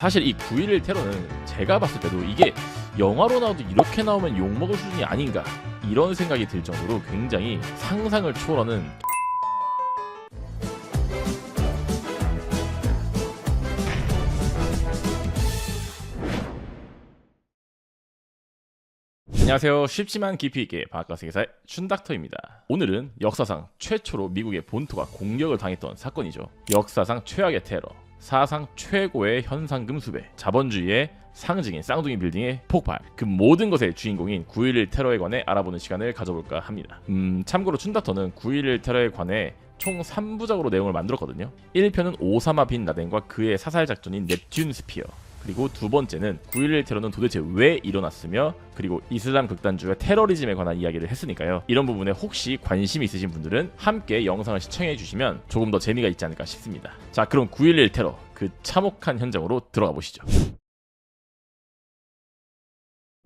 사실 이 9.11 테러는 제가 봤을 때도 이게 영화로 나와도 이렇게 나오면 욕먹을 수준이 아닌가 이런 생각이 들 정도로 굉장히 상상을 초월하는. 안녕하세요. 쉽지만 깊이 있게 바깥세계사의 춘닥터입니다. 오늘은 역사상 최초로 미국의 본토가 공격을 당했던 사건이죠. 역사상 최악의 테러, 사상 최고의 현상금 수배, 자본주의의 상징인 쌍둥이 빌딩의 폭발, 그 모든 것의 주인공인 9.11 테러에 관해 알아보는 시간을 가져볼까 합니다. 참고로 춘닥터는 9.11 테러에 관해 총 3부작으로 내용을 만들었거든요. 1편은 오사마 빈 라덴과 그의 사살 작전인 넵튠 스피어, 그리고 두 번째는 9.11 테러는 도대체 왜 일어났으며, 그리고 이슬람 극단주의 테러리즘에 관한 이야기를 했으니까요. 이런 부분에 혹시 관심 있으신 분들은 함께 영상을 시청해 주시면 조금 더 재미가 있지 않을까 싶습니다. 자, 그럼 9.11 테러 그 참혹한 현장으로 들어가 보시죠.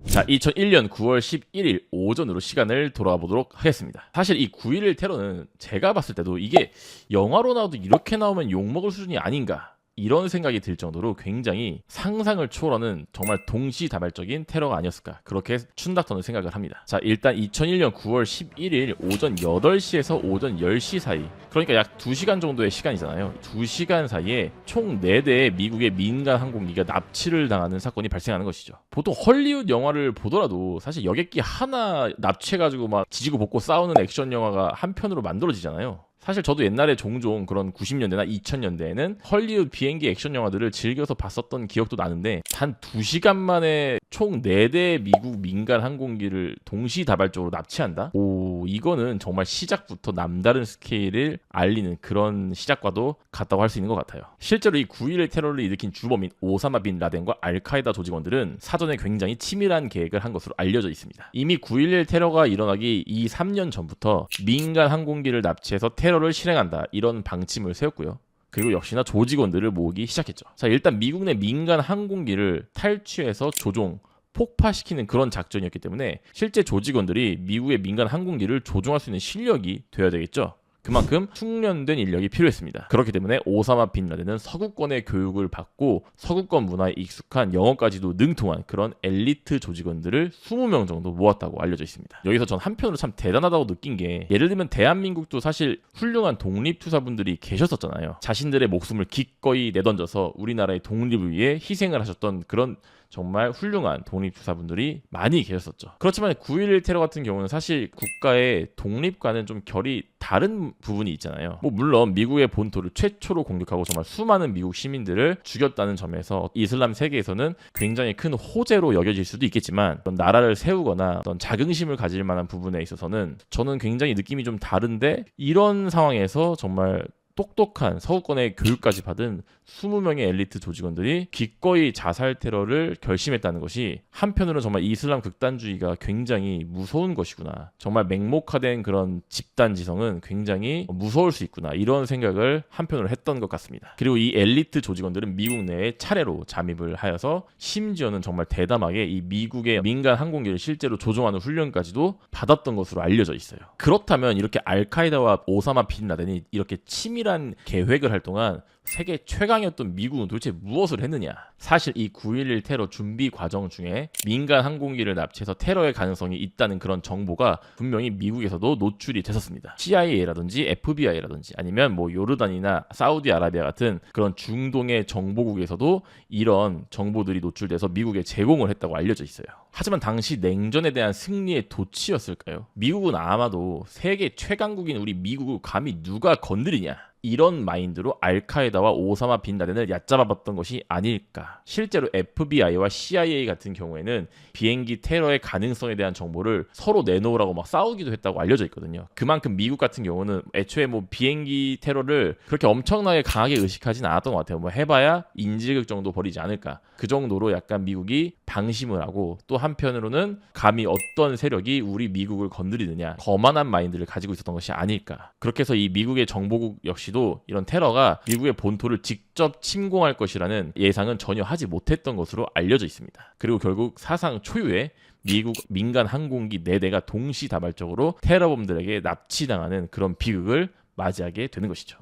자, 2001년 9월 11일 오전으로 시간을 돌아와 보도록 하겠습니다. 사실 이 9.11 테러는 제가 봤을 때도 이게 영화로 나와도 이렇게 나오면 욕먹을 수준이 아닌가 이런 생각이 들 정도로 굉장히 상상을 초월하는 정말 동시다발적인 테러가 아니었을까, 그렇게 춘닥터는 생각을 합니다. 자, 일단 2001년 9월 11일 오전 8시에서 오전 10시 사이, 그러니까 약 2시간 정도의 시간이잖아요. 2시간 사이에 총 4대의 미국의 민간 항공기가 납치를 당하는 사건이 발생하는 것이죠. 보통 헐리우드 영화를 보더라도 사실 여객기 하나 납치해가지고 막 지지고 볶고 싸우는 액션 영화가 한 편으로 만들어지잖아요. 사실 저도 옛날에 종종 그런 90년대나 2000년대에는 헐리우드 비행기 액션 영화들을 즐겨서 봤었던 기억도 나는데, 단 2시간 만에 총 4대의 미국 민간 항공기를 동시다발적으로 납치한다? 오, 이거는 정말 시작부터 남다른 스케일을 알리는 그런 시작과도 같다고 할 수 있는 것 같아요. 실제로 이 9.11 테러를 일으킨 주범인 오사마 빈 라덴과 알카에다 조직원들은 사전에 굉장히 치밀한 계획을 한 것으로 알려져 있습니다. 이미 9.11 테러가 일어나기 3년 전부터 민간 항공기를 납치해서 테러를 실행한다, 이런 방침을 세웠고요. 그리고 역시나 조직원들을 모으기 시작했죠. 자, 일단 미국 내 민간 항공기를 탈취해서 조종, 폭파시키는 그런 작전이었기 때문에 실제 조직원들이 미국의 민간 항공기를 조종할 수 있는 실력이 되어야 되겠죠. 그만큼 숙련된 인력이 필요했습니다. 그렇기 때문에 오사마 빈 라덴은 서구권의 교육을 받고 서구권 문화에 익숙한 영어까지도 능통한 그런 엘리트 조직원들을 20명 정도 모았다고 알려져 있습니다. 여기서 전 한편으로 참 대단하다고 느낀 게, 예를 들면 대한민국도 사실 훌륭한 독립투사분들이 계셨었잖아요. 자신들의 목숨을 기꺼이 내던져서 우리나라의 독립을 위해 희생을 하셨던 그런 정말 훌륭한 독립투사분들이 많이 계셨었죠. 그렇지만 9.11 테러 같은 경우는 사실 국가의 독립과는 좀 결이 다른 부분이 있잖아요. 물론 미국의 본토를 최초로 공격하고 정말 수많은 미국 시민들을 죽였다는 점에서 이슬람 세계에서는 굉장히 큰 호재로 여겨질 수도 있겠지만, 어떤 나라를 세우거나 어떤 자긍심을 가질 만한 부분에 있어서는 저는 굉장히 느낌이 좀 다른데, 이런 상황에서 정말 똑똑한 서구권의 교육까지 받은 20명의 엘리트 조직원들이 기꺼이 자살 테러를 결심했다는 것이 한편으로는 정말 이슬람 극단주의가 굉장히 무서운 것이구나, 정말 맹목화된 그런 집단 지성은 굉장히 무서울 수 있구나, 이런 생각을 한편으로 했던 것 같습니다. 그리고 이 엘리트 조직원들은 미국 내에 차례로 잠입을 하여서 심지어는 정말 대담하게 이 미국의 민간 항공기를 실제로 조종하는 훈련까지도 받았던 것으로 알려져 있어요. 그렇다면 이렇게 알카에다와 오사마 빈 라덴이 이렇게 치밀한 계획을 할 동안 세계 최강이었던 미국은 도대체 무엇을 했느냐? 사실 이 9.11 테러 준비 과정 중에 민간 항공기를 납치해서 테러의 가능성이 있다는 그런 정보가 분명히 미국에서도 노출이 됐었습니다. CIA라든지 FBI라든지 아니면 요르단이나 사우디아라비아 같은 그런 중동의 정보국에서도 이런 정보들이 노출돼서 미국에 제공을 했다고 알려져 있어요. 하지만 당시 냉전에 대한 승리의 도취였을까요? 미국은 아마도 세계 최강국인 우리 미국을 감히 누가 건드리냐, 이런 마인드로 알카에다와 오사마 빈 라덴을 얕잡아봤던 것이 아닐까. 실제로 FBI와 CIA 같은 경우에는 비행기 테러의 가능성에 대한 정보를 서로 내놓으라고 막 싸우기도 했다고 알려져 있거든요. 그만큼 미국 같은 경우는 애초에 비행기 테러를 그렇게 엄청나게 강하게 의식하진 않았던 것 같아요. 해봐야 인질극 정도 벌이지 않을까, 그 정도로 약간 미국이 방심을 하고, 또 한편으로는 감히 어떤 세력이 우리 미국을 건드리느냐, 거만한 마인드를 가지고 있었던 것이 아닐까. 그렇게 해서 이 미국의 정보국 역시도 이런 테러가 미국의 본토를 직접 침공할 것이라는 예상은 전혀 하지 못했던 것으로 알려져 있습니다. 그리고 결국 사상 초유의 미국 민간 항공기 4대가 동시다발적으로 테러범들에게 납치당하는 그런 비극을 맞이하게 되는 것이죠.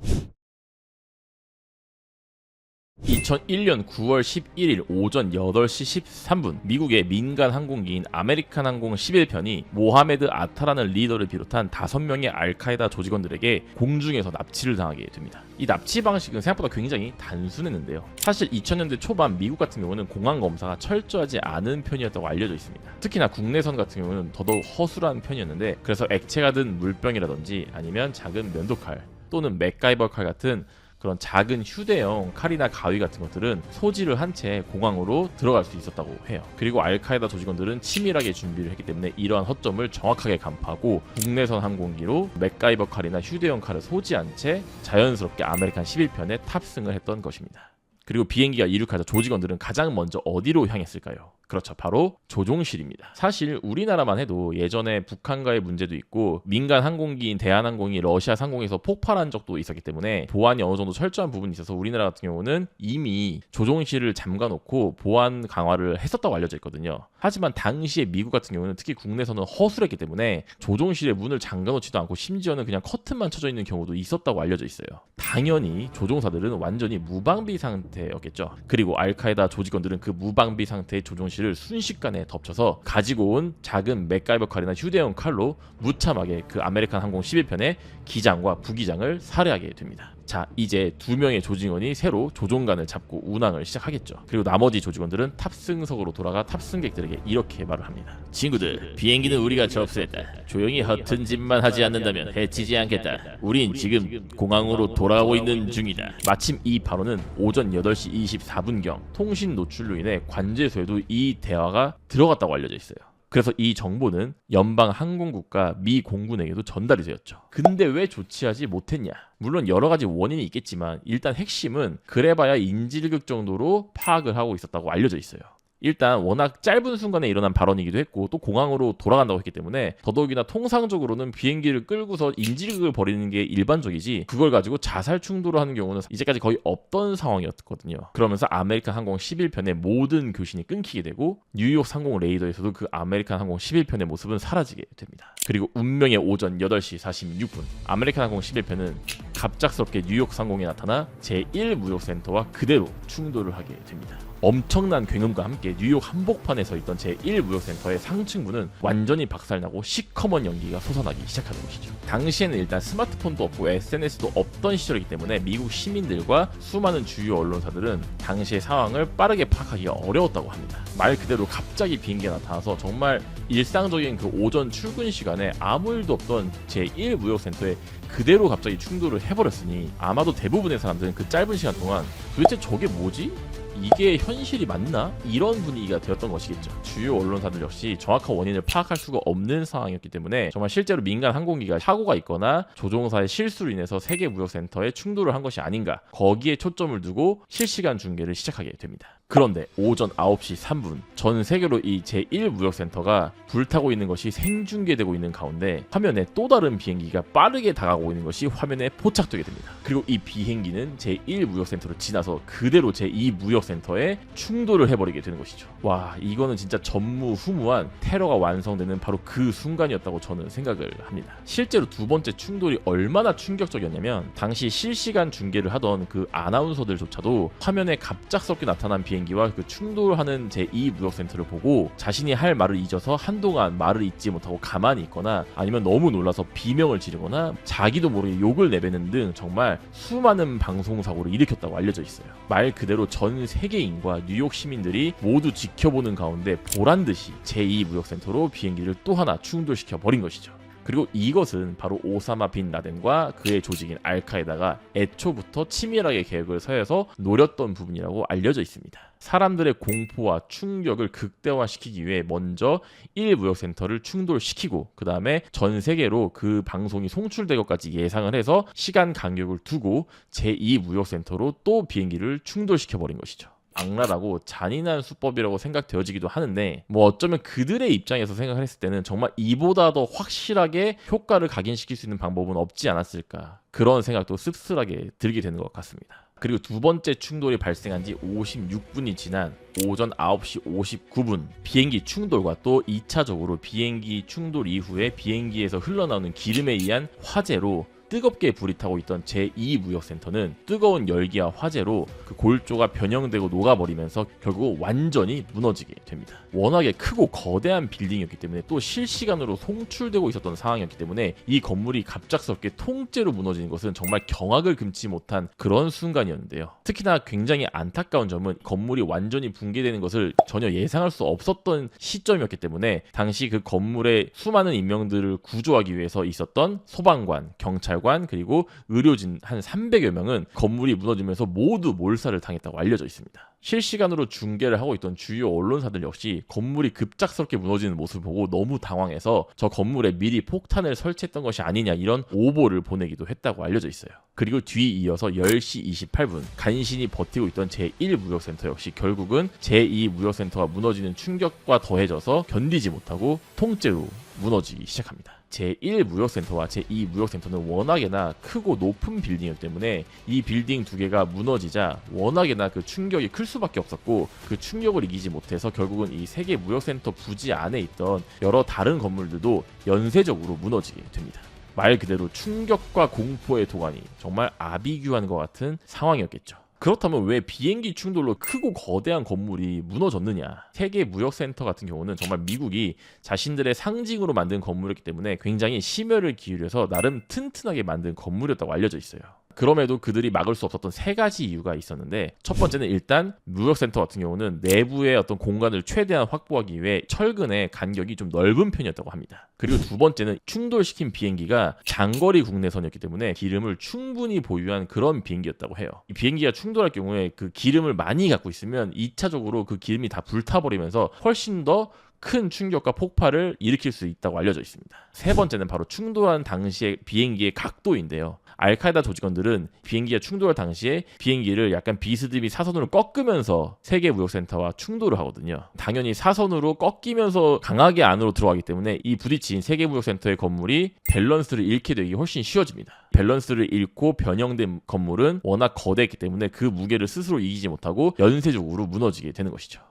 2001년 9월 11일 오전 8시 13분 미국의 민간 항공기인 아메리칸 항공 11편이 모하메드 아타라는 리더를 비롯한 5명의 알카에다 조직원들에게 공중에서 납치를 당하게 됩니다. 이 납치 방식은 생각보다 굉장히 단순했는데요. 사실 2000년대 초반 미국 같은 경우는 공항 검사가 철저하지 않은 편이었다고 알려져 있습니다. 특히나 국내선 같은 경우는 더더욱 허술한 편이었는데, 그래서 액체가 든 물병이라든지 아니면 작은 면도칼 또는 맥가이버 칼 같은 그런 작은 휴대용 칼이나 가위 같은 것들은 소지를 한 채 공항으로 들어갈 수 있었다고 해요. 그리고 알카에다 조직원들은 치밀하게 준비를 했기 때문에 이러한 허점을 정확하게 간파하고 국내선 항공기로 맥가이버 칼이나 휴대용 칼을 소지한 채 자연스럽게 아메리칸 11편에 탑승을 했던 것입니다. 그리고 비행기가 이륙하자 조직원들은 가장 먼저 어디로 향했을까요? 그렇죠, 바로 조종실입니다. 사실 우리나라만 해도 예전에 북한과의 문제도 있고 민간 항공기인 대한항공이 러시아 상공에서 폭발한 적도 있었기 때문에 보안이 어느 정도 철저한 부분이 있어서 우리나라 같은 경우는 이미 조종실을 잠가놓고 보안 강화를 했었다고 알려져 있거든요. 하지만 당시에 미국 같은 경우는 특히 국내선은 허술했기 때문에 조종실의 문을 잠가놓지도 않고 심지어는 그냥 커튼만 쳐져 있는 경우도 있었다고 알려져 있어요. 당연히 조종사들은 완전히 무방비 상태였겠죠. 그리고 알카에다 조직원들은 그 무방비 상태의 조종실 을 순식간에 덮쳐서 가지고 온 작은 맥가이버 칼이나 휴대용 칼로 무참하게 그 아메리칸 항공 11편의 기장과 부기장을 살해하게 됩니다. 자, 이제 2명의 조직원이 새로 조종관을 잡고 운항을 시작하겠죠. 그리고 나머지 조직원들은 탑승석으로 돌아가 탑승객들에게 이렇게 말을 합니다. 친구들, 비행기는 우리가 접수했다. 조용히 허튼 짓만 하지 않는다면 해치지 않겠다. 우린 지금 공항으로 돌아가고 있는 중이다. 마침 이 발언은 오전 8시 24분경 통신 노출로 인해 관제소에도 이 대화가 들어갔다고 알려져 있어요. 그래서 이 정보는 연방 항공국과 미 공군에게도 전달이 되었죠. 근데 왜 조치하지 못했냐? 물론 여러 가지 원인이 있겠지만 일단 핵심은 그래봐야 인질극 정도로 파악을 하고 있었다고 알려져 있어요. 일단 워낙 짧은 순간에 일어난 발언이기도 했고 또 공항으로 돌아간다고 했기 때문에 더더욱이나 통상적으로는 비행기를 끌고서 인질극을 벌이는 게 일반적이지 그걸 가지고 자살 충돌을 하는 경우는 이제까지 거의 없던 상황이었거든요. 그러면서 아메리칸 항공 11편의 모든 교신이 끊기게 되고 뉴욕 상공 레이더에서도 그 아메리칸 항공 11편의 모습은 사라지게 됩니다. 그리고 운명의 오전 8시 46분 아메리칸 항공 11편은 갑작스럽게 뉴욕 상공에 나타나 제1 무역센터와 그대로 충돌을 하게 됩니다. 엄청난 굉음과 함께 뉴욕 한복판에 서 있던 제1 무역센터의 상층부는 완전히 박살나고 시커먼 연기가 솟아나기 시작하는 것이죠. 당시에는 일단 스마트폰도 없고 SNS도 없던 시절이기 때문에 미국 시민들과 수많은 주요 언론사들은 당시의 상황을 빠르게 파악하기가 어려웠다고 합니다. 말 그대로 갑자기 비행기가 나타나서 정말 일상적인 그 오전 출근 시간에 아무 일도 없던 제1 무역센터에 그대로 갑자기 충돌을 해버렸으니 아마도 대부분의 사람들은 그 짧은 시간 동안 도대체 저게 뭐지? 이게 현실이 맞나? 이런 분위기가 되었던 것이겠죠. 주요 언론사들 역시 정확한 원인을 파악할 수가 없는 상황이었기 때문에 정말 실제로 민간 항공기가 사고가 있거나 조종사의 실수로 인해서 세계 무역센터에 충돌을 한 것이 아닌가, 거기에 초점을 두고 실시간 중계를 시작하게 됩니다. 그런데 오전 9시 3분 전 세계로 이 제1 무역센터가 불타고 있는 것이 생중계되고 있는 가운데 화면에 또 다른 비행기가 빠르게 다가오고 있는 것이 화면에 포착되게 됩니다. 그리고 이 비행기는 제1 무역센터를 지나서 그대로 제2 무역센터에 충돌을 해버리게 되는 것이죠. 와, 이거는 진짜 전무후무한 테러가 완성되는 바로 그 순간이었다고 저는 생각을 합니다. 실제로 두 번째 충돌이 얼마나 충격적이었냐면 당시 실시간 중계를 하던 그 아나운서들조차도 화면에 갑작스럽게 나타난 비행기와 그 충돌하는 제2 무역센터를 보고 자신이 할 말을 잊어서 한동안 말을 잇지 못하고 가만히 있거나 아니면 너무 놀라서 비명을 지르거나 자기도 모르게 욕을 내뱉는 등 정말 수많은 방송사고를 일으켰다고 알려져 있어요. 말 그대로 전 세계인과 뉴욕 시민들이 모두 지켜보는 가운데 보란듯이 제2 무역센터로 비행기를 또 하나 충돌시켜 버린 것이죠. 그리고 이것은 바로 오사마 빈 라덴과 그의 조직인 알카에다가 애초부터 치밀하게 계획을 세워서 노렸던 부분이라고 알려져 있습니다. 사람들의 공포와 충격을 극대화시키기 위해 먼저 1 무역센터를 충돌시키고 그 다음에 전 세계로 그 방송이 송출될 것까지 예상을 해서 시간 간격을 두고 제2 무역센터로 또 비행기를 충돌시켜버린 것이죠. 악랄하고 잔인한 수법이라고 생각되어지기도 하는데 뭐 어쩌면 그들의 입장에서 생각을 했을 때는 정말 이보다 더 확실하게 효과를 각인시킬 수 있는 방법은 없지 않았을까, 그런 생각도 씁쓸하게 들게 되는 것 같습니다. 그리고 두 번째 충돌이 발생한 지 56분이 지난 오전 9시 59분 비행기 충돌과 또 2차적으로 비행기 충돌 이후에 비행기에서 흘러나오는 기름에 의한 화재로 뜨겁게 불이 타고 있던 제2무역센터는 뜨거운 열기와 화재로 그 골조가 변형되고 녹아버리면서 결국 완전히 무너지게 됩니다. 워낙에 크고 거대한 빌딩이었기 때문에 또 실시간으로 송출되고 있었던 상황이었기 때문에 이 건물이 갑작스럽게 통째로 무너지는 것은 정말 경악을 금치 못한 그런 순간이었는데요. 특히나 굉장히 안타까운 점은 건물이 완전히 붕괴되는 것을 전혀 예상할 수 없었던 시점이었기 때문에 당시 그 건물의 수많은 인명들을 구조하기 위해서 있었던 소방관, 경찰관 그리고 의료진 한 300여 명은 건물이 무너지면서 모두 몰살을 당했다고 알려져 있습니다. 실시간으로 중계를 하고 있던 주요 언론사들 역시 건물이 급작스럽게 무너지는 모습을 보고 너무 당황해서 저 건물에 미리 폭탄을 설치했던 것이 아니냐 이런 오보를 보내기도 했다고 알려져 있어요. 그리고 뒤이어서 10시 28분 간신히 버티고 있던 제1무역센터 역시 결국은 제2무역센터가 무너지는 충격과 더해져서 견디지 못하고 통째로 무너지기 시작합니다. 제1무역센터와 제2무역센터는 워낙에나 크고 높은 빌딩이기 때문에 이 빌딩 두 개가 무너지자 워낙에나 그 충격이 클 수밖에 없었고 그 충격을 이기지 못해서 결국은 이 세 개 무역센터 부지 안에 있던 여러 다른 건물들도 연쇄적으로 무너지게 됩니다. 말 그대로 충격과 공포의 도가니, 정말 아비규환 것 같은 상황이었겠죠. 그렇다면 왜 비행기 충돌로 크고 거대한 건물이 무너졌느냐? 세계 무역센터 같은 경우는 정말 미국이 자신들의 상징으로 만든 건물이었기 때문에 굉장히 심혈을 기울여서 나름 튼튼하게 만든 건물이었다고 알려져 있어요. 그럼에도 그들이 막을 수 없었던 세 가지 이유가 있었는데, 첫 번째는 일단 무역센터 같은 경우는 내부의 어떤 공간을 최대한 확보하기 위해 철근의 간격이 좀 넓은 편이었다고 합니다. 그리고 두 번째는 충돌시킨 비행기가 장거리 국내선이었기 때문에 기름을 충분히 보유한 그런 비행기였다고 해요. 이 비행기가 충돌할 경우에 그 기름을 많이 갖고 있으면 2차적으로 그 기름이 다 불타버리면서 훨씬 더 큰 충격과 폭발을 일으킬 수 있다고 알려져 있습니다. 세 번째는 바로 충돌한 당시의 비행기의 각도인데요. 알카에다 조직원들은 비행기가 충돌할 당시에 비행기를 약간 비스듬히 사선으로 꺾으면서 세계 무역센터와 충돌을 하거든요. 당연히 사선으로 꺾이면서 강하게 안으로 들어가기 때문에 이 부딪힌 세계 무역센터의 건물이 밸런스를 잃게 되기 훨씬 쉬워집니다. 밸런스를 잃고 변형된 건물은 워낙 거대했기 때문에 그 무게를 스스로 이기지 못하고 연쇄적으로 무너지게 되는 것이죠.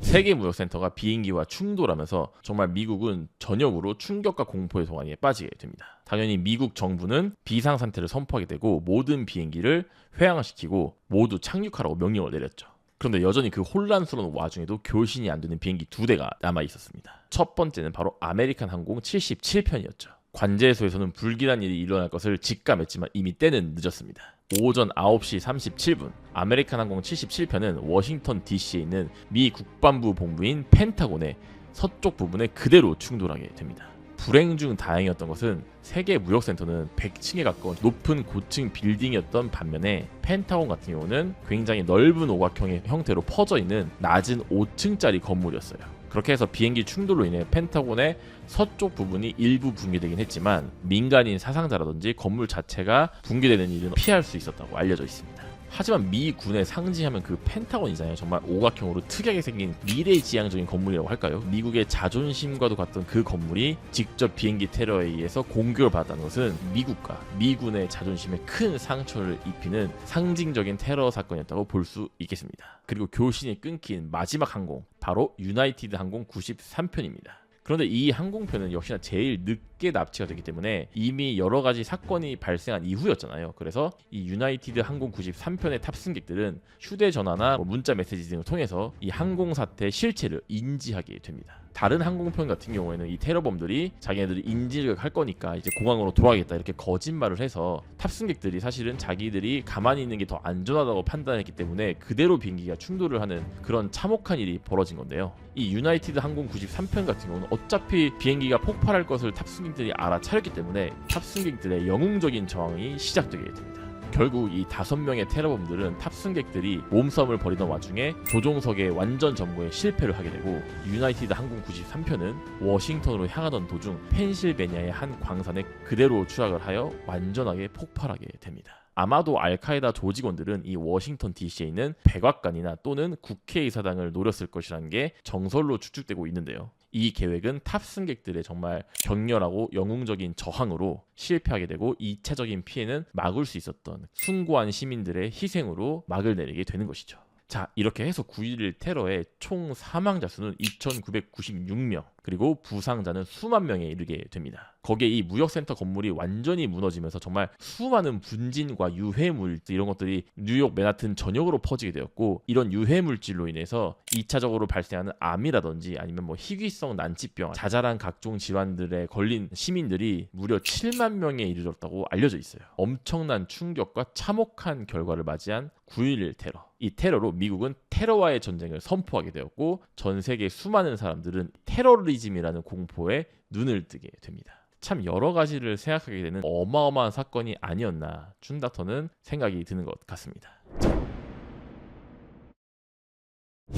세계 무역센터가 비행기와 충돌하면서 정말 미국은 전역으로 충격과 공포의 도가니에 빠지게 됩니다. 당연히 미국 정부는 비상상태를 선포하게 되고 모든 비행기를 회항시키고 모두 착륙하라고 명령을 내렸죠. 그런데 여전히 그 혼란스러운 와중에도 교신이 안 되는 비행기 2대가 남아 있었습니다. 첫 번째는 바로 아메리칸 항공 77편이었죠. 관제소에서는 불길한 일이 일어날 것을 직감했지만 이미 때는 늦었습니다. 오전 9시 37분 아메리칸 항공 77편은 워싱턴 DC에 있는 미 국방부 본부인 펜타곤의 서쪽 부분에 그대로 충돌하게 됩니다. 불행 중 다행이었던 것은 세계 무역센터는 100층에 가까운 높은 고층 빌딩이었던 반면에 펜타곤 같은 경우는 굉장히 넓은 오각형의 형태로 퍼져 있는 낮은 5층짜리 건물이었어요. 그렇게 해서 비행기 충돌로 인해 펜타곤의 서쪽 부분이 일부 붕괴되긴 했지만 민간인 사상자라든지 건물 자체가 붕괴되는 일은 피할 수 있었다고 알려져 있습니다. 하지만 미 군의 상징하면 그 펜타곤이잖아요. 정말 오각형으로 특이하게 생긴 미래지향적인 건물이라고 할까요? 미국의 자존심과도 같던 그 건물이 직접 비행기 테러에 의해서 공격을 받았다는 것은 미국과 미군의 자존심에 큰 상처를 입히는 상징적인 테러 사건이었다고 볼 수 있겠습니다. 그리고 교신이 끊긴 마지막 항공, 바로 유나이티드 항공 93편입니다. 그런데 이 항공편은 역시나 제일 늦게 납치가 되기 때문에 이미 여러 가지 사건이 발생한 이후였잖아요. 그래서 이 유나이티드 항공 93편의 탑승객들은 휴대전화나 문자 메시지 등을 통해서 이 항공 사태의 실체를 인지하게 됩니다. 다른 항공편 같은 경우에는 이 테러범들이 자기네들이 인지를 할 거니까 이제 공항으로 돌아가겠다 이렇게 거짓말을 해서 탑승객들이 사실은 자기들이 가만히 있는 게 더 안전하다고 판단했기 때문에 그대로 비행기가 충돌을 하는 그런 참혹한 일이 벌어진 건데요. 이 유나이티드 항공 93편 같은 경우는 어차피 비행기가 폭발할 것을 탑승객들이 알아차렸기 때문에 탑승객들의 영웅적인 저항이 시작되게 됩니다. 결국 이 5명의 테러범들은 탑승객들이 몸싸움을 벌이던 와중에 조종석의 완전 점거에 실패를 하게 되고 유나이티드 항공 93편은 워싱턴으로 향하던 도중 펜실베니아의 한 광산에 그대로 추락을 하여 완전하게 폭발하게 됩니다. 아마도 알카에다 조직원들은 이 워싱턴 DC에 있는 백악관이나 또는 국회의사당을 노렸을 것이라는 게 정설로 추측되고 있는데요. 이 계획은 탑승객들의 정말 격렬하고 영웅적인 저항으로 실패하게 되고 2차적인 피해는 막을 수 있었던 숭고한 시민들의 희생으로 막을 내리게 되는 것이죠. 자, 이렇게 해서 9.11 테러의 총 사망자 수는 2,996명, 그리고 부상자는 수만 명에 이르게 됩니다. 거기에 이 무역센터 건물이 완전히 무너지면서 정말 수많은 분진과 유해물질 이런 것들이 뉴욕 맨하튼 전역으로 퍼지게 되었고, 이런 유해물질로 인해서 2차적으로 발생하는 암이라든지 아니면 뭐 희귀성 난치병, 자잘한 각종 질환들에 걸린 시민들이 무려 7만 명에 이르렀다고 알려져 있어요. 엄청난 충격과 참혹한 결과를 맞이한 9.11 테러. 이 테러로 미국은 테러와의 전쟁을 선포하게 되었고, 전 세계 수많은 사람들은 테러리즘이라는 공포에 눈을 뜨게 됩니다. 참 여러 가지를 생각하게 되는 어마어마한 사건이 아니었나 춘닥터는 생각이 드는 것 같습니다.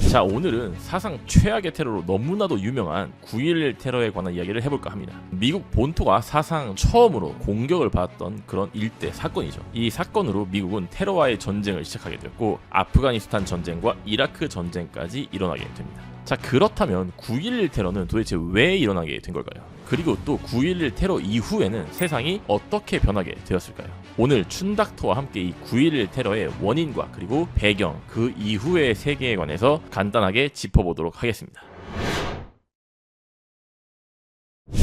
자, 오늘은 사상 최악의 테러로 너무나도 유명한 9.11 테러에 관한 이야기를 해볼까 합니다. 미국 본토가 사상 처음으로 공격을 받았던 그런 일대 사건이죠. 이 사건으로 미국은 테러와의 전쟁을 시작하게 되었고, 아프가니스탄 전쟁과 이라크 전쟁까지 일어나게 됩니다. 자, 그렇다면 9.11 테러는 도대체 왜 일어나게 된 걸까요? 그리고 또 9.11 테러 이후에는 세상이 어떻게 변하게 되었을까요? 오늘 춘닥터와 함께 이 9.11 테러의 원인과 그리고 배경, 그 이후의 세계에 관해서 간단하게 짚어보도록 하겠습니다.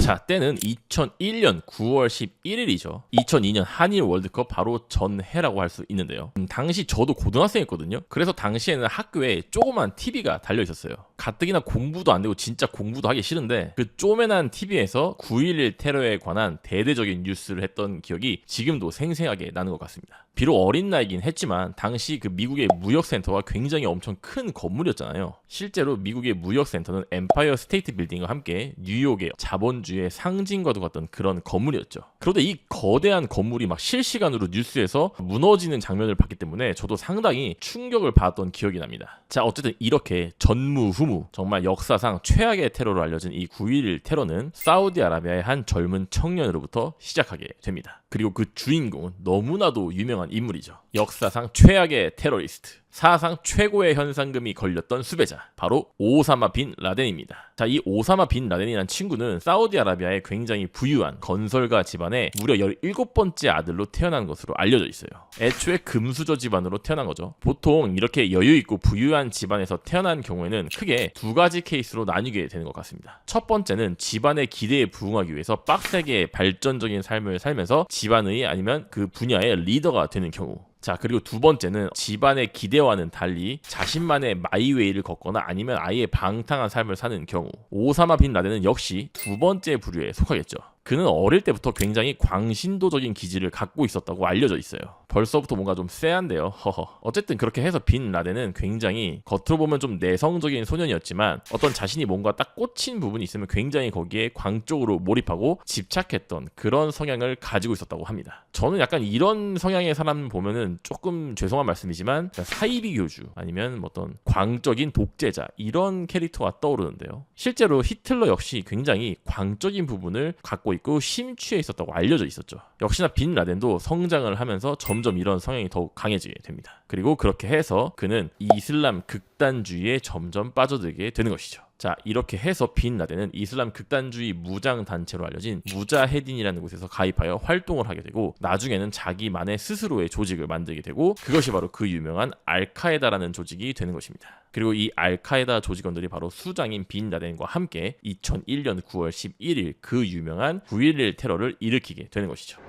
자, 때는 2001년 9월 11일이죠. 2002년 한일 월드컵 바로 전해라고 할 수 있는데요. 당시 저도 고등학생이었거든요. 그래서 당시에는 학교에 조그만 TV가 달려 있었어요. 가뜩이나 공부도 안 되고 진짜 공부도 하기 싫은데 그 쪼매난 TV에서 9.11 테러에 관한 대대적인 뉴스를 했던 기억이 지금도 생생하게 나는 것 같습니다. 비록 어린 나이긴 했지만 당시 그 미국의 무역센터가 굉장히 엄청 큰 건물이었잖아요. 실제로 미국의 무역센터는 엠파이어 스테이트 빌딩과 함께 뉴욕의 자본주의의 상징과도 같던 그런 건물이었죠. 그런데 이 거대한 건물이 막 실시간으로 뉴스에서 무너지는 장면을 봤기 때문에 저도 상당히 충격을 받았던 기억이 납니다. 자, 어쨌든 이렇게 전무후무 정말 역사상 최악의 테러로 알려진 이 9.11 테러는 사우디아라비아의 한 젊은 청년으로부터 시작하게 됩니다. 그리고 그 주인공은 너무나도 유명한 인물이죠. 역사상 최악의 테러리스트, 사상 최고의 현상금이 걸렸던 수배자, 바로 오사마 빈 라덴입니다. 자, 이 오사마 빈 라덴이라는 친구는 사우디아라비아의 굉장히 부유한 건설가 집안의 무려 17번째 아들로 태어난 것으로 알려져 있어요. 애초에 금수저 집안으로 태어난 거죠. 보통 이렇게 여유있고 부유한 집안에서 태어난 경우에는 크게 두 가지 케이스로 나뉘게 되는 것 같습니다. 첫 번째는 집안의 기대에 부응하기 위해서 빡세게 발전적인 삶을 살면서 집안의 아니면 그 분야의 리더가 되는 경우. 자, 그리고 두 번째는 집안의 기대와는 달리 자신만의 마이웨이를 걷거나 아니면 아예 방탕한 삶을 사는 경우. 오사마 빈 라덴은 역시 두 번째 부류에 속하겠죠. 그는 어릴 때부터 굉장히 광신도적인 기질을 갖고 있었다고 알려져 있어요. 벌써부터 뭔가 좀 쎄한데요. 허허. 어쨌든 그렇게 해서 빈 라덴은 굉장히 겉으로 보면 좀 내성적인 소년이었지만 어떤 자신이 뭔가 딱 꽂힌 부분이 있으면 굉장히 거기에 광적으로 몰입하고 집착했던 그런 성향을 가지고 있었다고 합니다. 저는 약간 이런 성향의 사람 보면은 조금 죄송한 말씀이지만 사이비 교주 아니면 어떤 광적인 독재자 이런 캐릭터가 떠오르는데요. 실제로 히틀러 역시 굉장히 광적인 부분을 갖고 있고 심취해 있었다고 알려져 있었죠. 역시나 빈 라덴도 성장을 하면서 점점 이런 성향이 더욱 강해지게 됩니다. 그리고 그렇게 해서 그는 이슬람 극단주의에 점점 빠져들게 되는 것이죠. 자, 이렇게 해서 빈 라덴은 이슬람 극단주의 무장 단체로 알려진 무자헤딘이라는 곳에서 가입하여 활동을 하게 되고, 나중에는 자기만의 스스로의 조직을 만들게 되고, 그것이 바로 그 유명한 알카에다라는 조직이 되는 것입니다. 그리고 이 알카에다 조직원들이 바로 수장인 빈 라덴과 함께 2001년 9월 11일 그 유명한 9.11 테러를 일으키게 되는 것이죠.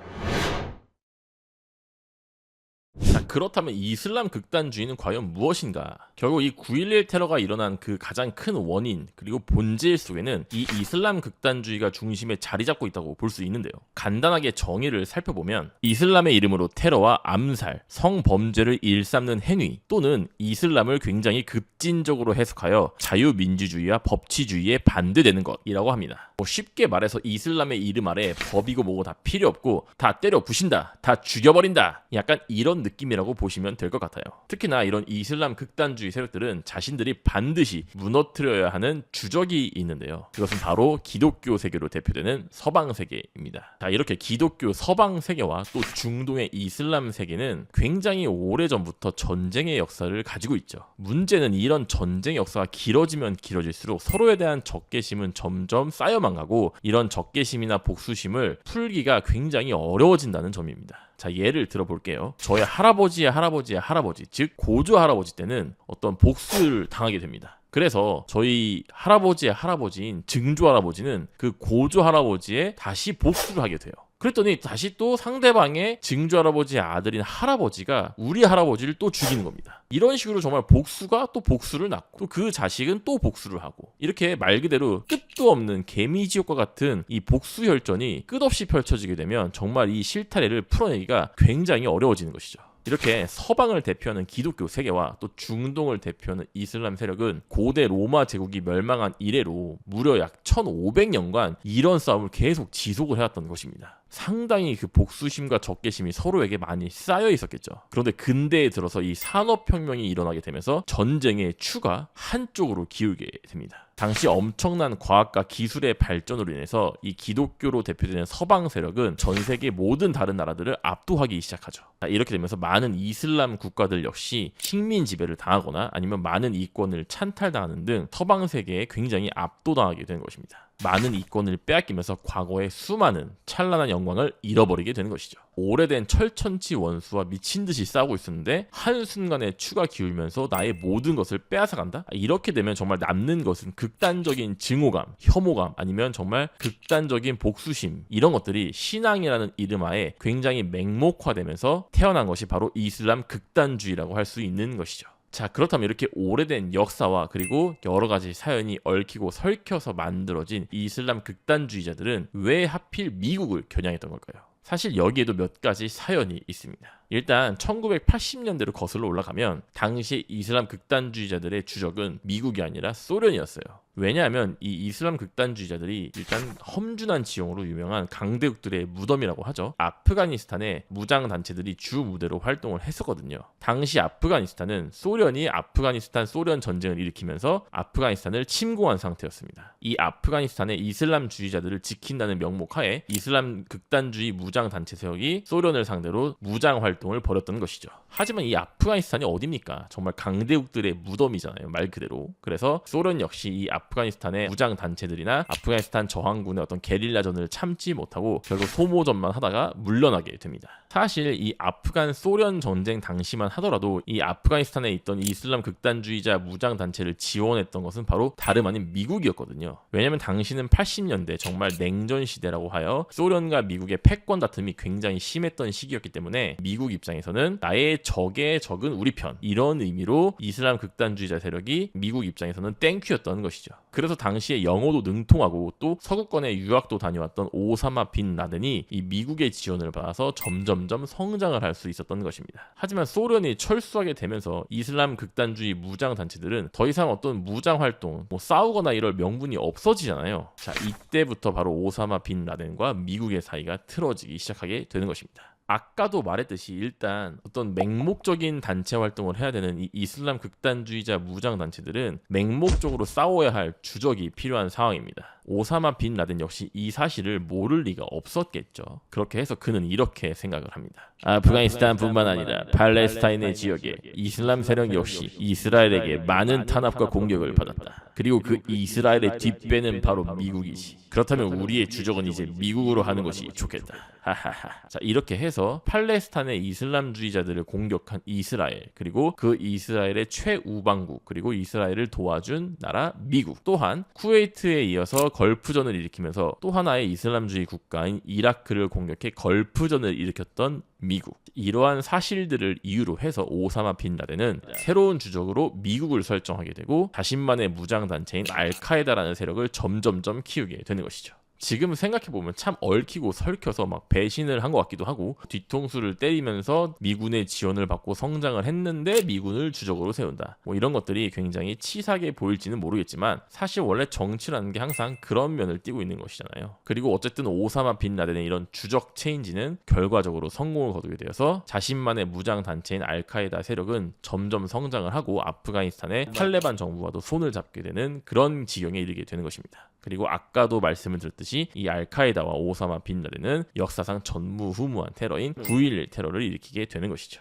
자, 그렇다면 이슬람 극단주의는 과연 무엇인가? 결국 이 9.11 테러가 일어난 그 가장 큰 원인 그리고 본질 속에는 이 이슬람 극단주의가 중심에 자리 잡고 있다고 볼 수 있는데요. 간단하게 정의를 살펴보면 이슬람의 이름으로 테러와 암살, 성범죄를 일삼는 행위 또는 이슬람을 굉장히 급진적으로 해석하여 자유민주주의와 법치주의에 반대되는 것이라고 합니다. 쉽게 말해서 이슬람의 이름 아래 법이고 뭐고 다 필요 없고 다 때려 부신다, 다 죽여버린다, 약간 이런 느낌이라고 보시면 될 것 같아요. 특히나 이런 이슬람 극단주의 세력들은 자신들이 반드시 무너뜨려야 하는 주적이 있는데요. 그것은 바로 기독교 세계로 대표되는 서방 세계입니다. 자, 이렇게 기독교 서방 세계와 또 중동의 이슬람 세계는 굉장히 오래전부터 전쟁의 역사를 가지고 있죠. 문제는 이런 전쟁의 역사가 길어지면 길어질수록 서로에 대한 적개심은 점점 쌓여만 가고, 이런 적개심이나 복수심을 풀기가 굉장히 어려워진다는 점입니다. 자, 예를 들어볼게요. 저의 할아버지의 할아버지의 할아버지, 즉 고조 할아버지 때는 어떤 복수를 당하게 됩니다. 그래서 저희 할아버지의 할아버지인 증조 할아버지는 그 고조 할아버지의 다시 복수를 하게 돼요. 그랬더니 다시 또 상대방의 증조 할아버지의 아들인 할아버지가 우리 할아버지를 또 죽이는 겁니다. 이런 식으로 정말 복수가 또 복수를 낳고 또 그 자식은 또 복수를 하고 이렇게 말 그대로 끝도 없는 개미지옥과 같은 이 복수 혈전이 끝없이 펼쳐지게 되면 정말 이 실타래를 풀어내기가 굉장히 어려워지는 것이죠. 이렇게 서방을 대표하는 기독교 세계와 또 중동을 대표하는 이슬람 세력은 고대 로마 제국이 멸망한 이래로 무려 약 1500년간 이런 싸움을 계속 지속을 해왔던 것입니다. 상당히 그 복수심과 적개심이 서로에게 많이 쌓여 있었겠죠. 그런데 근대에 들어서 이 산업혁명이 일어나게 되면서 전쟁의 추가 한쪽으로 기울게 됩니다. 당시 엄청난 과학과 기술의 발전으로 인해서 이 기독교로 대표되는 서방 세력은 전 세계 모든 다른 나라들을 압도하기 시작하죠. 이렇게 되면서 많은 이슬람 국가들 역시 식민 지배를 당하거나 아니면 많은 이권을 찬탈당하는 등 서방 세계에 굉장히 압도당하게 되는 것입니다. 많은 이권을 빼앗기면서 과거의 수많은 찬란한 영광을 잃어버리게 되는 것이죠. 오래된 철천지 원수와 미친듯이 싸우고 있었는데 한순간에 추가 기울면서 나의 모든 것을 빼앗아간다? 이렇게 되면 정말 남는 것은 극단적인 증오감, 혐오감 아니면 정말 극단적인 복수심 이런 것들이 신앙이라는 이름하에 굉장히 맹목화되면서 태어난 것이 바로 이슬람 극단주의라고 할 수 있는 것이죠. 자, 그렇다면 이렇게 오래된 역사와 그리고 여러 가지 사연이 얽히고 설켜서 만들어진 이슬람 극단주의자들은 왜 하필 미국을 겨냥했던 걸까요? 사실 여기에도 몇 가지 사연이 있습니다. 일단 1980년대로 거슬러 올라가면 당시 이슬람 극단주의자들의 주적은 미국이 아니라 소련이었어요. 왜냐하면 이 이슬람 극단주의자들이 일단 험준한 지형으로 유명한 강대국들의 무덤이라고 하죠. 아프가니스탄의 무장단체들이 주 무대로 활동을 했었거든요. 당시 아프가니스탄은 소련이 아프가니스탄 소련 전쟁을 일으키면서 아프가니스탄을 침공한 상태였습니다. 이 아프가니스탄의 이슬람주의자들을 지킨다는 명목하에 이슬람 극단주의 무장단체 세력이 소련을 상대로 무장 활동을 벌였던 것이죠. 하지만 이 아프가니스탄이 어딥니까? 정말 강대국들의 무덤이잖아요, 말 그대로. 그래서 소련 역시 이 아프가니스탄의 무장단체들이나 아프가니스탄 저항군의 어떤 게릴라전을 참지 못하고 결국 소모전만 하다가 물러나게 됩니다. 사실 이 아프간 소련 전쟁 당시만 하더라도 이 아프가니스탄에 있던 이슬람 극단주의자 무장단체를 지원했던 것은 바로 다름 아닌 미국이었거든요. 왜냐하면 당시는 80년대 정말 냉전 시대라고 하여 소련과 미국의 패권 다툼이 굉장히 심했던 시기였기 때문에 미국 입장에서는 나의 적의 적은 우리 편 이런 의미로 이슬람 극단주의자 세력이 미국 입장에서는 땡큐였던 것이죠. 그래서 당시에 영어도 능통하고 또 서구권에 유학도 다녀왔던 오사마 빈 라덴이 이 미국의 지원을 받아서 점점점 성장을 할 수 있었던 것입니다. 하지만 소련이 철수하게 되면서 이슬람 극단주의 무장단체들은 더 이상 어떤 무장활동, 싸우거나 이럴 명분이 없어지잖아요. 자, 이때부터 바로 오사마 빈 라덴과 미국의 사이가 틀어지기 시작하게 되는 것입니다. 아까도 말했듯이 일단 어떤 맹목적인 단체 활동을 해야 되는 이 이슬람 극단주의자 무장단체들은 맹목적으로 싸워야 할 주적이 필요한 상황입니다. 오사마 빈 라덴 역시 이 사실을 모를 리가 없었겠죠. 그렇게 해서 그는 이렇게 생각을 합니다. 아프가니스탄뿐만 아니라 팔레스타인의 지역에 이슬람 세력 역시 이스라엘에게 많은 탄압과 공격을 받았다. 그리고 그 이스라엘의 뒷배는 바로 미국이지. 그렇다면 우리의 주적은 이제 미국으로 하는 것이 좋겠다. 하하하. 자, 이렇게 해서 팔레스타인의 이슬람주의자들을 공격한 이스라엘, 그리고 그 이스라엘의 최우방국, 그리고 이스라엘을 도와준 나라 미국, 또한 쿠웨이트에 이어서 걸프전을 일으키면서 또 하나의 이슬람주의 국가인 이라크를 공격해 걸프전을 일으켰던 미국. 이러한 사실들을 이유로 해서 오사마 빈 라덴은 새로운 주적으로 미국을 설정하게 되고 자신만의 무장단체인 알카에다라는 세력을 점점점 키우게 되는 것이죠. 지금 생각해보면 참 얽히고 설켜서 막 배신을 한 것 같기도 하고 뒤통수를 때리면서 미군의 지원을 받고 성장을 했는데 미군을 주적으로 세운다. 이런 것들이 굉장히 치사하게 보일지는 모르겠지만 사실 원래 정치라는 게 항상 그런 면을 띠고 있는 것이잖아요. 그리고 어쨌든 오사마 빈 라덴의 이런 주적 체인지는 결과적으로 성공을 거두게 되어서 자신만의 무장단체인 알카에다 세력은 점점 성장을 하고 아프가니스탄의 탈레반 정부와도 손을 잡게 되는 그런 지경에 이르게 되는 것입니다. 그리고 아까도 말씀을 드렸듯이 이 알카에다와 오사마 빈 라덴은 역사상 전무후무한 테러인 9.11 테러를 일으키게 되는 것이죠.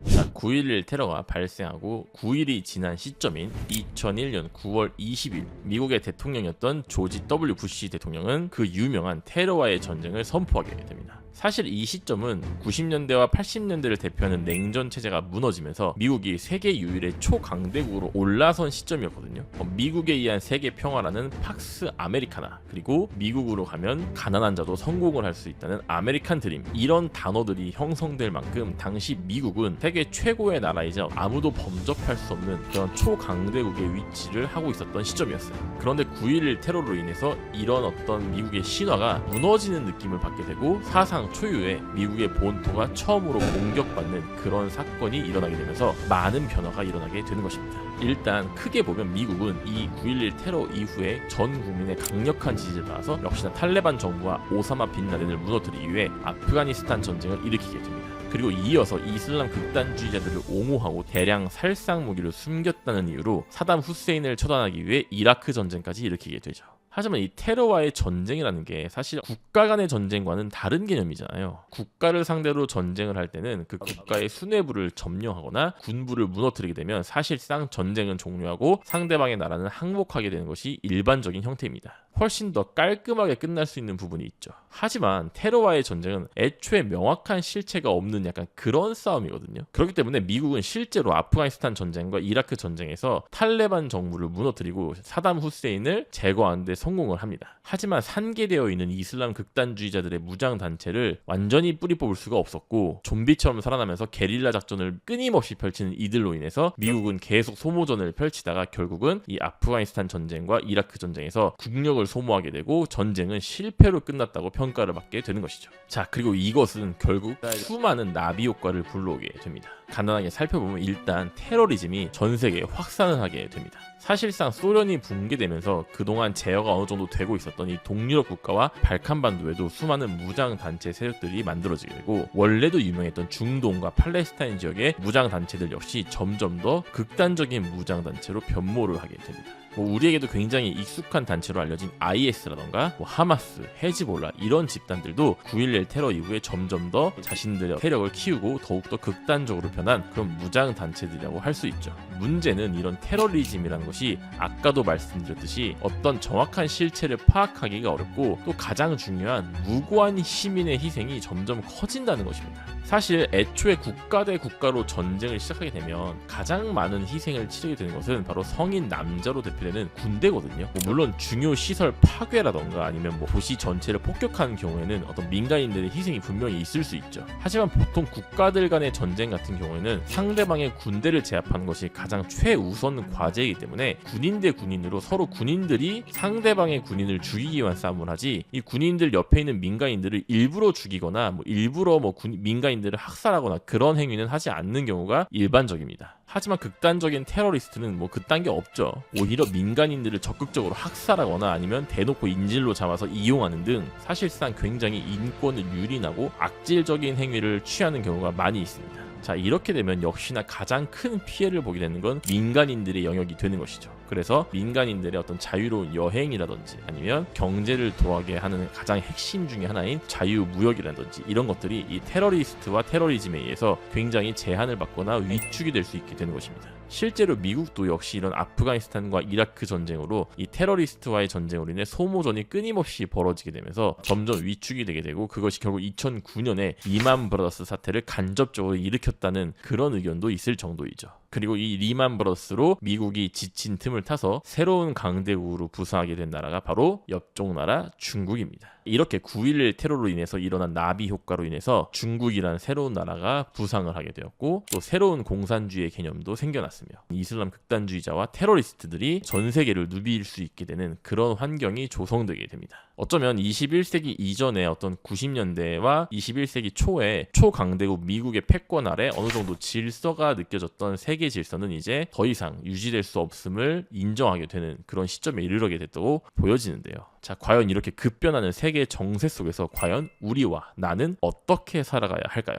9.11 테러가 발생하고 9일이 지난 시점인 2001년 9월 20일 미국의 대통령이었던 조지 W 부시 대통령은 그 유명한 테러와의 전쟁을 선포하게 됩니다. 사실 이 시점은 90년대와 80년대를 대표하는 냉전 체제가 무너지면서 미국이 세계 유일의 초강대국으로 올라선 시점이었거든요. 미국에 의한 세계 평화라는 팍스 아메리카나, 그리고 미국으로 가면 가난한 자도 성공을 할 수 있다는 아메리칸 드림, 이런 단어들이 형성될 만큼 당시 미국은 세계 최고의 나라이자 아무도 범접할 수 없는 그런 초강대국의 위치를 하고 있었던 시점이었어요. 그런데 9.11 테러로 인해서 이런 어떤 미국의 신화가 무너지는 느낌을 받게 되고 사상 초유의 미국의 본토가 처음으로 공격받는 그런 사건이 일어나게 되면서 많은 변화가 일어나게 되는 것입니다. 일단 크게 보면 미국은 이 9.11 테러 이후에 전 국민의 강력한 지지를 받아서 역시나 탈레반 정부와 오사마 빈 라덴을 무너뜨리기 위해 아프가니스탄 전쟁을 일으키게 됩니다. 그리고 이어서 이슬람 극단주의자들을 옹호하고 대량 살상 무기를 숨겼다는 이유로 사담 후세인을 처단하기 위해 이라크 전쟁까지 일으키게 되죠. 하지만 이 테러와의 전쟁이라는 게 사실 국가 간의 전쟁과는 다른 개념이잖아요. 국가를 상대로 전쟁을 할 때는 그 국가의 수뇌부를 점령하거나 군부를 무너뜨리게 되면 사실상 전쟁은 종료하고 상대방의 나라는 항복하게 되는 것이 일반적인 형태입니다. 훨씬 더 깔끔하게 끝날 수 있는 부분이 있죠. 하지만 테러와의 전쟁은 애초에 명확한 실체가 없는 약간 그런 싸움이거든요. 그렇기 때문에 미국은 실제로 아프가니스탄 전쟁과 이라크 전쟁에서 탈레반 정부를 무너뜨리고 사담 후세인을 제거하는 데 성공을 합니다. 하지만 산계되어 있는 이슬람 극단주의자들의 무장 단체를 완전히 뿌리 뽑을 수가 없었고 좀비처럼 살아나면서 게릴라 작전을 끊임없이 펼치는 이들로 인해서 미국은 계속 소모전을 펼치다가 결국은 이 아프가니스탄 전쟁과 이라크 전쟁에서 국력을 소모하게 되고 전쟁은 실패로 끝났다고 평가를 받게 되는 것이죠. 자, 그리고 이것은 결국 수많은 나비 효과를 불러오게 됩니다. 간단하게 살펴보면 일단 테러리즘이 전 세계에 확산을 하게 됩니다. 사실상 소련이 붕괴되면서 그동안 제어가 어느 정도 되고 있었던 이 동유럽 국가와 발칸반도에도 수많은 무장 단체 세력들이 만들어지게 되고 원래도 유명했던 중동과 팔레스타인 지역의 무장 단체들 역시 점점 더 극단적인 무장 단체로 변모를 하게 됩니다. 우리에게도 굉장히 익숙한 단체로 알려진 IS라던가 하마스, 헤즈볼라 이런 집단들도 9.11 테러 이후에 점점 더 자신들의 세력을 키우고 더욱더 극단적으로 변한 그런 무장 단체들이라고 할 수 있죠. 문제는 이런 테러리즘이라는 것이 아까도 말씀드렸듯이 어떤 정확한 실체를 파악하기가 어렵고 또 가장 중요한 무고한 시민의 희생이 점점 커진다는 것입니다. 사실 애초에 국가 대 국가로 전쟁을 시작하게 되면 가장 많은 희생을 치르게 되는 것은 바로 성인 남자로 대표되는 군대거든요. 물론 중요 시설 파괴라던가 아니면 도시 전체를 폭격하는 경우에는 어떤 민간인들의 희생이 분명히 있을 수 있죠. 하지만 보통 국가들 간의 전쟁 같은 경우에는 상대방의 군대를 제압하는 것이 가장 최우선 과제이기 때문에 군인 대 군인으로 서로 군인들이 상대방의 군인을 죽이기 위한 싸움을 하지 이 군인들 옆에 있는 민간인들을 일부러 죽이거나 일부러 민간인들을 학살하거나 그런 행위는 하지 않는 경우가 일반적입니다. 하지만 극단적인 테러리스트는 그딴 게 없죠. 오히려 민간인들을 적극적으로 학살하거나 아니면 대놓고 인질로 잡아서 이용하는 등 사실상 굉장히 인권을 유린하고 악질적인 행위를 취하는 경우가 많이 있습니다. 자, 이렇게 되면 역시나 가장 큰 피해를 보게 되는 건 민간인들의 영역이 되는 것이죠. 그래서 민간인들의 어떤 자유로운 여행이라든지 아니면 경제를 돌아가게 하는 가장 핵심 중에 하나인 자유무역이라든지 이런 것들이 이 테러리스트와 테러리즘에 의해서 굉장히 제한을 받거나 위축이 될 수 있게 되는 것입니다. 실제로 미국도 역시 이런 아프가니스탄과 이라크 전쟁으로 이 테러리스트와의 전쟁으로 인해 소모전이 끊임없이 벌어지게 되면서 점점 위축이 되게 되고 그것이 결국 2009년에 리만 브라더스 사태를 간접적으로 일으켰다는 그런 의견도 있을 정도이죠. 그리고 이 리만 브라더스로 미국이 지친 틈을 타서 새로운 강대국으로 부상하게 된 나라가 바로 옆쪽 나라 중국입니다. 이렇게 9.11 테러로 인해서 일어난 나비 효과로 인해서 중국이라는 새로운 나라가 부상을 하게 되었고 또 새로운 공산주의의 개념도 생겨났으며 이슬람 극단주의자와 테러리스트들이 전 세계를 누빌 수 있게 되는 그런 환경이 조성되게 됩니다. 어쩌면 21세기 이전의 어떤 90년대와 21세기 초에 초강대국 미국의 패권 아래 어느 정도 질서가 느껴졌던 세계 질서는 이제 더 이상 유지될 수 없음을 인정하게 되는 그런 시점에 이르게 됐다고 보여지는데요. 자, 과연 이렇게 급변하는 세계 정세 속에서 과연 우리와 나는 어떻게 살아가야 할까요?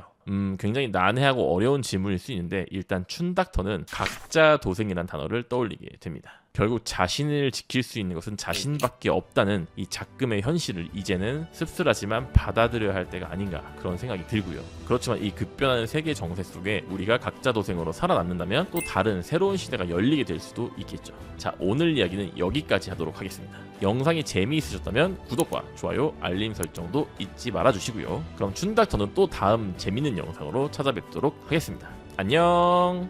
굉장히 난해하고 어려운 질문일 수 있는데 일단 춘닥터는 각자 도생이란 단어를 떠올리게 됩니다. 결국 자신을 지킬 수 있는 것은 자신밖에 없다는 이 작금의 현실을 이제는 씁쓸하지만 받아들여야 할 때가 아닌가 그런 생각이 들고요. 그렇지만 이 급변하는 세계 정세 속에 우리가 각자 도생으로 살아남는다면 또 다른 새로운 시대가 열리게 될 수도 있겠죠. 자, 오늘 이야기는 여기까지 하도록 하겠습니다. 영상이 재미있으셨다면 구독과 좋아요, 알림 설정도 잊지 말아주시고요. 그럼 춘닥터는 또 다음 재밌는 영상으로 찾아뵙도록 하겠습니다. 안녕.